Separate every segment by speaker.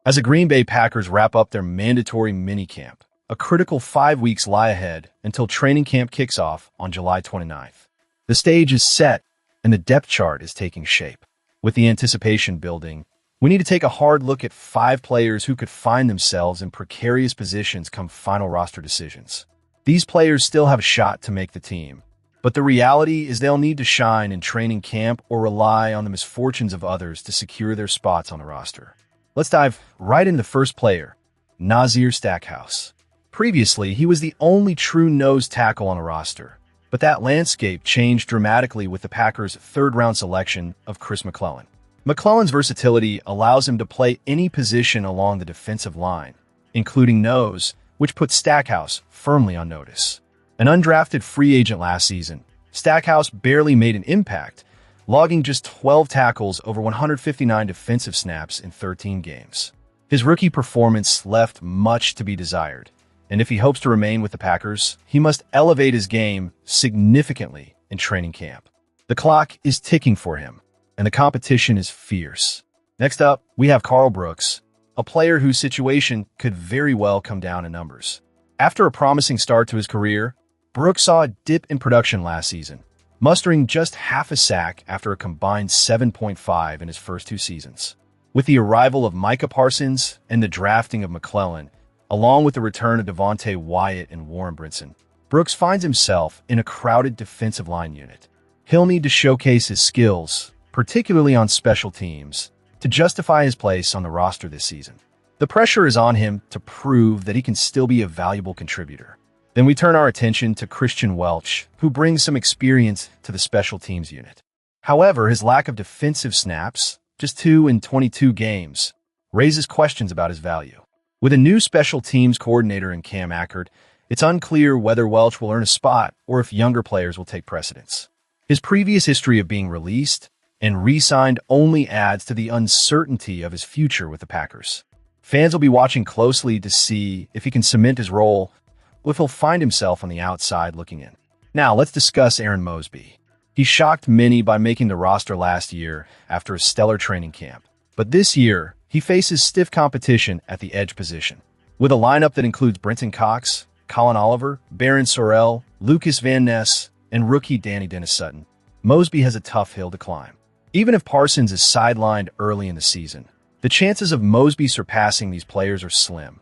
Speaker 1: As the Green Bay Packers wrap up their mandatory minicamp, a critical 5 weeks lie ahead until training camp kicks off on July 29th. The stage is set, and the depth chart is taking shape. With the anticipation building, we need to take a hard look at 5 players who could find themselves in precarious positions come final roster decisions. These players still have a shot to make the team, but the reality is they'll need to shine in training camp or rely on the misfortunes of others to secure their spots on the roster. Let's dive right into the first player, Nazir Stackhouse. Previously, he was the only true nose tackle on the roster, but that landscape changed dramatically with the Packers' third-round selection of Chris McClellan. McClellan's versatility allows him to play any position along the defensive line, including nose, which puts Stackhouse firmly on notice. An undrafted free agent last season, Stackhouse barely made an impact, logging just 12 tackles over 159 defensive snaps in 13 games. His rookie performance left much to be desired, and if he hopes to remain with the Packers, he must elevate his game significantly in training camp. The clock is ticking for him, and the competition is fierce. Next up, we have Karl Brooks, a player whose situation could very well come down in numbers. After a promising start to his career, Brooks saw a dip in production last season, mustering just half a sack after a combined 7.5 in his first 2 seasons. With the arrival of Micah Parsons and the drafting of McClellan, along with the return of Devontae Wyatt and Warren Brinson, Brooks finds himself in a crowded defensive line unit. He'll need to showcase his skills, particularly on special teams, to justify his place on the roster this season. The pressure is on him to prove that he can still be a valuable contributor. Then we turn our attention to Christian Welch, who brings some experience to the special teams unit. However, his lack of defensive snaps, just 2 in 22 games, raises questions about his value. With a new special teams coordinator in Cam Akers, it's unclear whether Welch will earn a spot or if younger players will take precedence. His previous history of being released and re-signed only adds to the uncertainty of his future with the Packers. Fans will be watching closely to see if he can cement his role, or if he'll find himself on the outside looking in. Now, let's discuss Aaron Mosby. He shocked many by making the roster last year after a stellar training camp. But this year, he faces stiff competition at the edge position. With a lineup that includes Brenton Cox, Colin Oliver, Barron Sorrell, Lucas Van Ness, and rookie Danny Dennis-Sutton, Mosby has a tough hill to climb. Even if Parsons is sidelined early in the season, the chances of Mosby surpassing these players are slim,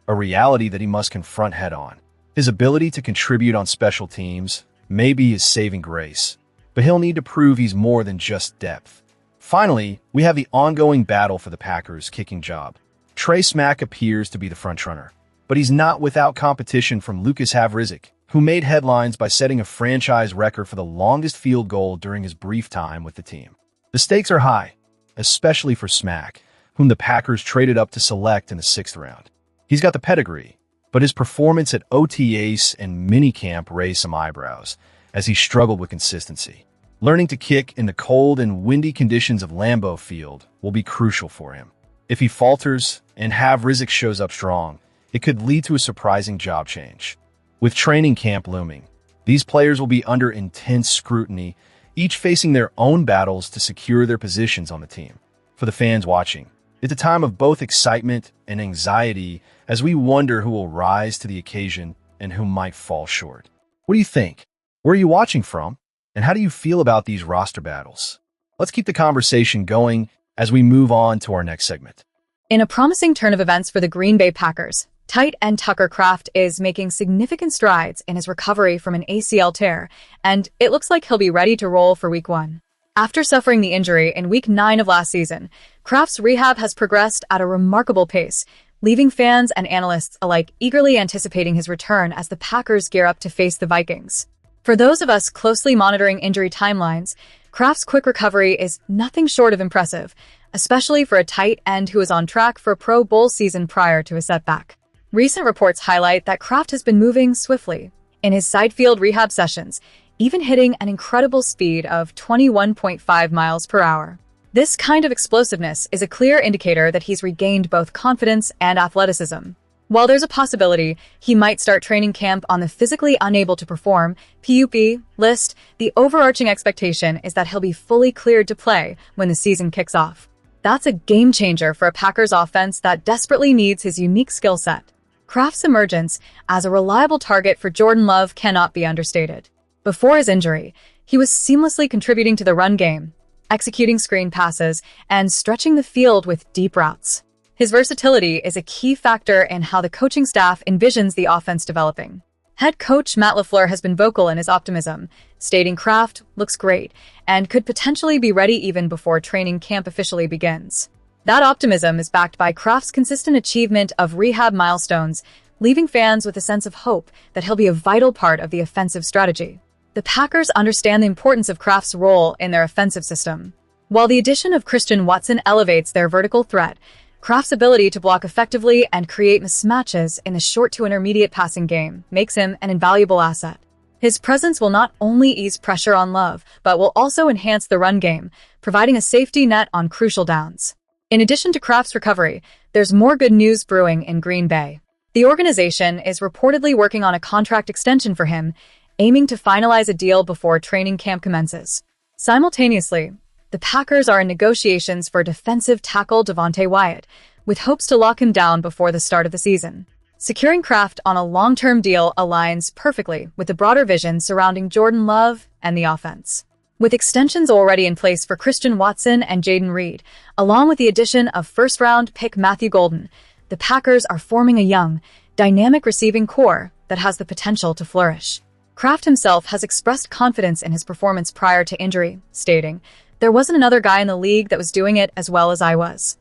Speaker 1: a reality that he must confront head-on. His ability to contribute on special teams may be his saving grace, but he'll need to prove he's more than just depth. Finally, we have the ongoing battle for the Packers' kicking job. Trey Smack appears to be the frontrunner, but he's not without competition from Lucas Havrizik, who made headlines by setting a franchise record for the longest field goal during his brief time with the team. The stakes are high, especially for Smack, whom the Packers traded up to select in the 6th round. He's got the pedigree, but his performance at OTAs and minicamp raised some eyebrows as he struggled with consistency. Learning to kick in the cold and windy conditions of Lambeau Field will be crucial for him. If he falters and Havrizik shows up strong, it could lead to a surprising job change. With training camp looming, these players will be under intense scrutiny, each facing their own battles to secure their positions on the team. For the fans watching, it's a time of both excitement and anxiety as we wonder who will rise to the occasion and who might fall short. What do you think? Where are you watching from? And how do you feel about these roster battles? Let's keep the conversation going as we move on to our next segment.
Speaker 2: In a promising turn of events for the Green Bay Packers, tight end Tucker Kraft is making significant strides in his recovery from an ACL tear, and it looks like he'll be ready to roll for Week 1. After suffering the injury in Week 9 of last season, Kraft's rehab has progressed at a remarkable pace, leaving fans and analysts alike eagerly anticipating his return as the Packers gear up to face the Vikings. For those of us closely monitoring injury timelines, Kraft's quick recovery is nothing short of impressive, especially for a tight end who is on track for a Pro Bowl season prior to a setback. Recent reports highlight that Kraft has been moving swiftly in his side-field rehab sessions, even hitting an incredible speed of 21.5 miles per hour. This kind of explosiveness is a clear indicator that he's regained both confidence and athleticism. While there's a possibility he might start training camp on the physically unable to perform (PUP) list, the overarching expectation is that he'll be fully cleared to play when the season kicks off. That's a game changer for a Packers offense that desperately needs his unique skill set. Kraft's emergence as a reliable target for Jordan Love cannot be understated. Before his injury, he was seamlessly contributing to the run game, executing screen passes, and stretching the field with deep routes. His versatility is a key factor in how the coaching staff envisions the offense developing. Head coach Matt LaFleur has been vocal in his optimism, stating Kraft looks great and could potentially be ready even before training camp officially begins. That optimism is backed by Kraft's consistent achievement of rehab milestones, leaving fans with a sense of hope that he'll be a vital part of the offensive strategy. The Packers understand the importance of Kraft's role in their offensive system. While the addition of Christian Watson elevates their vertical threat, Kraft's ability to block effectively and create mismatches in the short to intermediate passing game makes him an invaluable asset. His presence will not only ease pressure on Love, but will also enhance the run game, providing a safety net on crucial downs. In addition to Kraft's recovery, there's more good news brewing in Green Bay. The organization is reportedly working on a contract extension for him, aiming to finalize a deal before training camp commences. Simultaneously, the Packers are in negotiations for defensive tackle Devonte Wyatt, with hopes to lock him down before the start of the season. Securing Kraft on a long-term deal aligns perfectly with the broader vision surrounding Jordan Love and the offense. With extensions already in place for Christian Watson and Jayden Reed, along with the addition of first-round pick Matthew Golden, the Packers are forming a young, dynamic receiving core that has the potential to flourish. Kraft himself has expressed confidence in his performance prior to injury, stating, "There wasn't another guy in the league that was doing it as well as I was."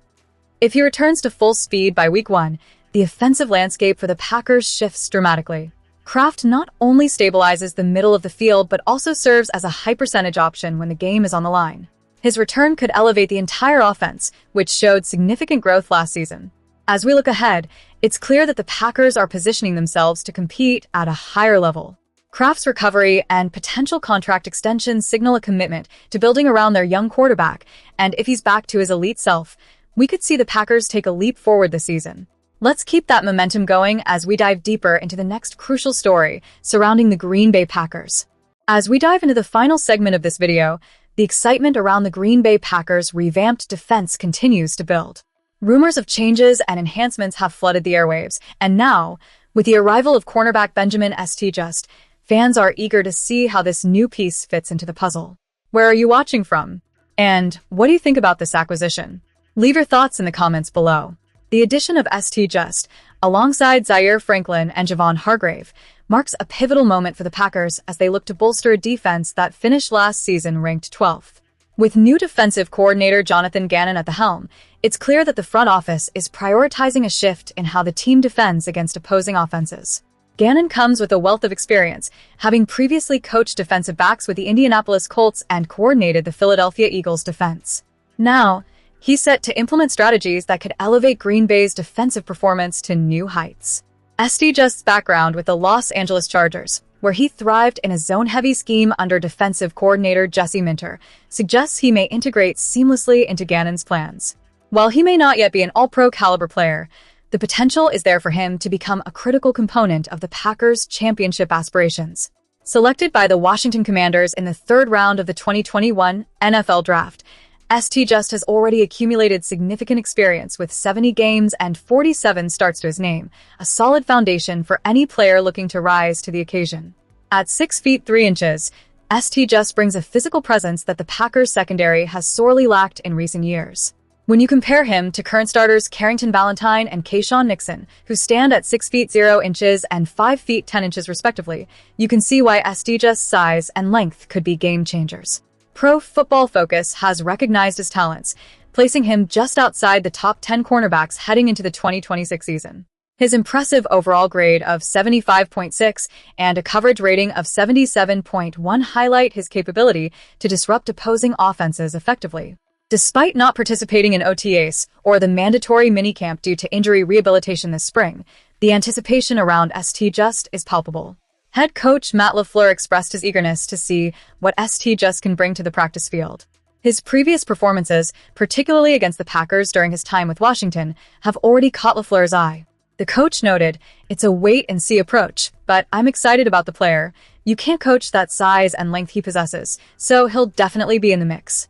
Speaker 2: If he returns to full speed by week 1, the offensive landscape for the Packers shifts dramatically. Kraft not only stabilizes the middle of the field but also serves as a high-percentage option when the game is on the line. His return could elevate the entire offense, which showed significant growth last season. As we look ahead, it's clear that the Packers are positioning themselves to compete at a higher level. Kraft's recovery and potential contract extensions signal a commitment to building around their young quarterback, and if he's back to his elite self, we could see the Packers take a leap forward this season. Let's keep that momentum going as we dive deeper into the next crucial story surrounding the Green Bay Packers. As we dive into the final segment of this video, the excitement around the Green Bay Packers' revamped defense continues to build. Rumors of changes and enhancements have flooded the airwaves, and now, with the arrival of cornerback Benjamin St-Juste, fans are eager to see how this new piece fits into the puzzle. Where are you watching from? And what do you think about this acquisition? Leave your thoughts in the comments below. The addition of St-Juste, alongside Zaire Franklin and Javon Hargrave, marks a pivotal moment for the Packers as they look to bolster a defense that finished last season ranked 12th. With new defensive coordinator Jonathan Gannon at the helm, it's clear that the front office is prioritizing a shift in how the team defends against opposing offenses. Gannon comes with a wealth of experience, having previously coached defensive backs with the Indianapolis Colts and coordinated the Philadelphia Eagles defense. Now, he's set to implement strategies that could elevate Green Bay's defensive performance to new heights. St-Juste's background with the Los Angeles Chargers, where he thrived in a zone-heavy scheme under defensive coordinator Jesse Minter, suggests he may integrate seamlessly into Gannon's plans. While he may not yet be an all-pro caliber player, the potential is there for him to become a critical component of the Packers' championship aspirations. Selected by the Washington Commanders in the 3rd round of the 2021 NFL Draft, St-Juste has already accumulated significant experience with 70 games and 47 starts to his name, a solid foundation for any player looking to rise to the occasion. At 6 feet 3 inches, St-Juste brings a physical presence that the Packers' secondary has sorely lacked in recent years. When you compare him to current starters Carrington Valentine and Keyshawn Nixon, who stand at 6 feet 0 inches and 5 feet 10 inches respectively, you can see why St-Juste's size and length could be game changers. Pro Football Focus has recognized his talents, placing him just outside the top 10 cornerbacks heading into the 2026 season. His impressive overall grade of 75.6 and a coverage rating of 77.1 highlight his capability to disrupt opposing offenses effectively. Despite not participating in OTAs or the mandatory minicamp due to injury rehabilitation this spring, the anticipation around St-Juste is palpable. Head coach Matt LaFleur expressed his eagerness to see what St-Juste can bring to the practice field. His previous performances, particularly against the Packers during his time with Washington, have already caught LaFleur's eye. The coach noted, "It's a wait-and-see approach, but I'm excited about the player. You can't coach that size and length he possesses, so he'll definitely be in the mix."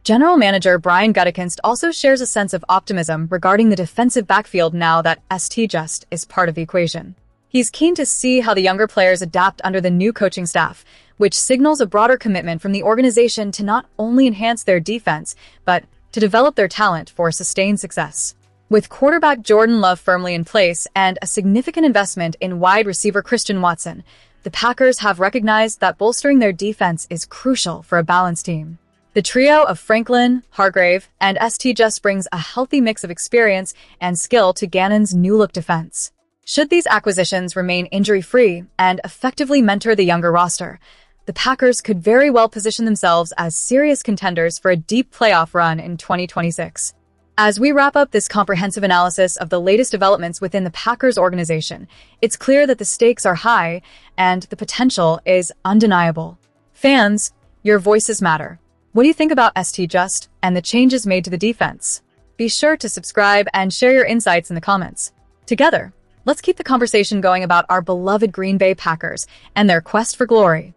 Speaker 2: General Manager Brian Gutekunst also shares a sense of optimism regarding the defensive backfield now that St-Juste is part of the equation. He's keen to see how the younger players adapt under the new coaching staff, which signals a broader commitment from the organization to not only enhance their defense, but to develop their talent for sustained success. With quarterback Jordan Love firmly in place and a significant investment in wide receiver Christian Watson, the Packers have recognized that bolstering their defense is crucial for a balanced team. The trio of Franklin, Hargrave, and St-Juste brings a healthy mix of experience and skill to Gannon's new-look defense. Should these acquisitions remain injury-free and effectively mentor the younger roster, the Packers could very well position themselves as serious contenders for a deep playoff run in 2026. As we wrap up this comprehensive analysis of the latest developments within the Packers organization, it's clear that the stakes are high and the potential is undeniable. Fans, your voices matter. What do you think about St-Juste and the changes made to the defense? Be sure to subscribe and share your insights in the comments. Together, let's keep the conversation going about our beloved Green Bay Packers and their quest for glory.